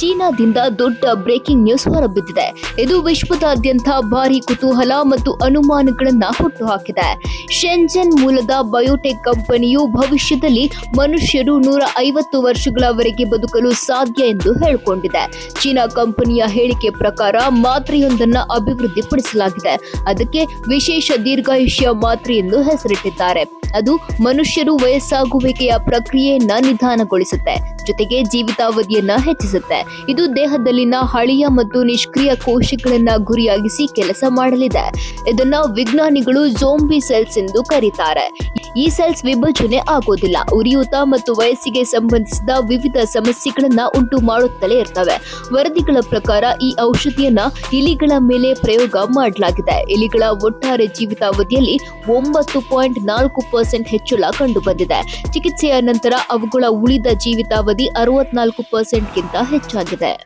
ಚೀನಾದಿಂದ ದೊಡ್ಡ breaking news ಹೊರಬಿದ್ದಿದೆ. ಇದು ವಿಶ್ವದಾದ್ಯಂತ ಭಾರಿ ಕುತೂಹಲ ಮತ್ತು ಅನುಮಾನಗಳನ್ನ ಹುಟ್ಟುಹಾಕಿದೆ. ಶೆಂಜೆನ್ ಮೂಲದ ಬಯೋಟೆಕ್ ಕಂಪನಿಯು ಭವಿಷ್ಯದಲ್ಲಿ ಮನುಷ್ಯರು 150 ವರ್ಷಗಳವರೆಗೆ ಬದುಕಲು ಸಾಧ್ಯ ಎಂದು ಹೇಳಿಕೊಂಡಿದೆ. ಚೀನಾ ಕಂಪನಿಯ ಹೇಳಿಕೆ ಪ್ರಕಾರ ಮಾತ್ರೆಯೊಂದನ್ನು ಅಭಿವೃದ್ಧಿಪಡಿಸಲಾಗಿದೆ. ಅದಕ್ಕೆ ವಿಶೇಷ ದೀರ್ಘಾಯುಷ್ಯ ಮಾತ್ರೆ ಎಂದು ಹೆಸರಿಟ್ಟಿದ್ದಾರೆ. ಅದು ಮನುಷ್ಯರು ವಯಸ್ಸಾಗುವಿಕೆಯ ಪ್ರಕ್ರಿಯೆಯನ್ನ ನಿಧಾನಗೊಳಿಸುತ್ತೆ, ಜೊತೆಗೆ ಜೀವಿತಾವಧಿಯನ್ನ ಹೆಚ್ಚಿಸುತ್ತೆ. ಇದು ದೇಹದಲ್ಲಿನ ಹಳೆಯ ಮತ್ತು ನಿಷ್ಕ್ರಿಯ ಕೋಶಗಳನ್ನ ಗುರಿಯಾಗಿಸಿ ಕೆಲಸ ಮಾಡಲಿದೆ. ಇದನ್ನ ವಿಜ್ಞಾನಿಗಳು ಝೋಂಬಿ ಸೆಲ್ಸ್ ಎಂದು ಕರೀತಾರೆ. ಈ ಸೆಲ್ಸ್ ವಿಭಜನೆ ಆಗೋದಿಲ್ಲ, ಉರಿಯೂತ ಮತ್ತು ವಯಸ್ಸಿಗೆ ಸಂಬಂಧಿಸಿದ ವಿವಿಧ ಸಮಸ್ಯೆಗಳನ್ನ ಉಂಟು ಮಾಡುತ್ತಲೇ ಇರ್ತವೆ. ವರದಿಗಳ ಪ್ರಕಾರ ಈ ಔಷಧಿಯನ್ನ ಇಲಿಗಳ ಮೇಲೆ ಪ್ರಯೋಗ ಮಾಡಲಾಗಿದೆ. ಇಲಿಗಳ ಒಟ್ಟಾರೆ ಜೀವಿತಾವಧಿಯಲ್ಲಿ 9.4% ಹೆಚ್ಚಳ ಕಂಡುಬಂದಿದೆ. ಚಿಕಿತ್ಸೆಯ ನಂತರ ಅವುಗಳ ಉಳಿದ ಜೀವಿತಾವಧಿ 64%ಗಿಂತ ಹೆಚ್ಚಾಗಿದೆ.